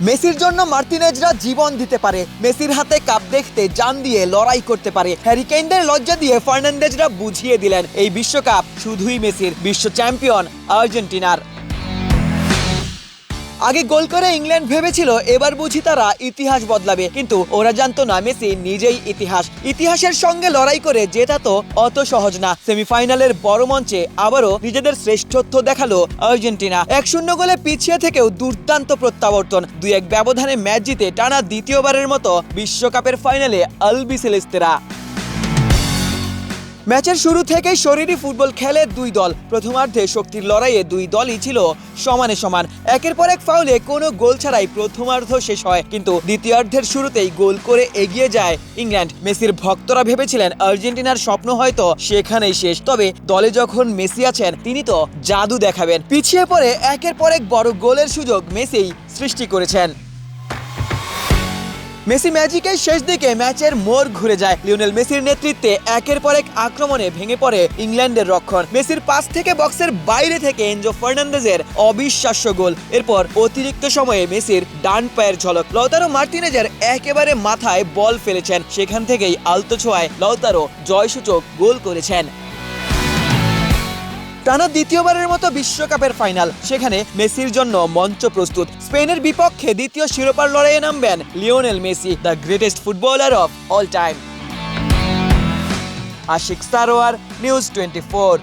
মেসির জন্য মার্টিনেজরা জীবন দিতে পারে, মেসির হাতে কাপ দেখতে জান দিয়ে লড়াই করতে পারে। হ্যারি কেইনদের লজ্জা দিয়ে ফার্নান্দেজরা বুঝিয়ে দিলেন এই বিশ্বকাপ শুধুই মেসির, বিশ্ব চ্যাম্পিয়ন আর্জেন্টিনার। আগে গোল করে ইংল্যান্ড ভেবেছিল এবার বুঝি তারা ইতিহাস বদলাবে, কিন্তু ওরা জানতো না মেসি নিজেই ইতিহাসের সঙ্গে লড়াই করে জেতা তো অত সহজ না। সেমিফাইনালের বড় মঞ্চে আবারও নিজেদের শ্রেষ্ঠত্ব দেখালো আর্জেন্টিনা। 1-0 গোলে পিছিয়ে থেকেও দুর্দান্ত প্রত্যাবর্তন, 2-1 ব্যবধানে ম্যাচ জিতে টানা দ্বিতীয়বারের মতো বিশ্বকাপের ফাইনালে আলবিসেলেস্তেরা। ম্যাচের শুরু থেকেই শরীরী ফুটবল খেলে দুই দল। প্রথমার্ধে শক্তির লড়াইয়ে দুই দলই ছিল সমানে সমান। একের পর এক ফাউলে কোনো গোল ছাড়াই প্রথমার্ধ শেষ হয়, কিন্তু দ্বিতীয়ার্ধের শুরুতেই গোল করে এগিয়ে যায় ইংল্যান্ড। মেসির ভক্তরা ভেবেছিলেন আর্জেন্টিনার স্বপ্ন হয়তো সেখানেই শেষ, তবে দলে যখন মেসি আছেন তিনি তো জাদু দেখাবেন। পিছিয়ে পড়ে একের পর এক বড় গোলের সুযোগ মেসিই সৃষ্টি করেছেন। মেসি ম্যাজিকের শেষ দিকে ম্যাচের মোড় ঘুরে যায়। লিওনেল মেসির নেতৃত্বে একের পর এক আক্রমণে ভেঙে পড়ে ইংল্যান্ডের রক্ষণ। মেসির পাস থেকে বক্সের বাইরে থেকে এনজো ফার্নান্দেজের অবিশ্বাস্য গোল। এরপর অতিরিক্ত সময়ে মেসির ডান পায়ের ঝলক, লাউতারো মার্টিনেজের একেবারে মাথায় বল ফেলেছেন, সেখান থেকেই আলতো ছোঁয়ায় লাউতারো জয়সূচক গোল করেছেন। টানা দ্বিতীয়বারের মতো বিশ্বকাপের ফাইনাল, সেখানে মেসির জন্য মঞ্চ প্রস্তুত। স্পেনের বিপক্ষে দ্বিতীয় শিরোপার লড়াইয়ে নামবেন Lionel Messi, the greatest footballer of all time. Ashiq Sarwar, news 24।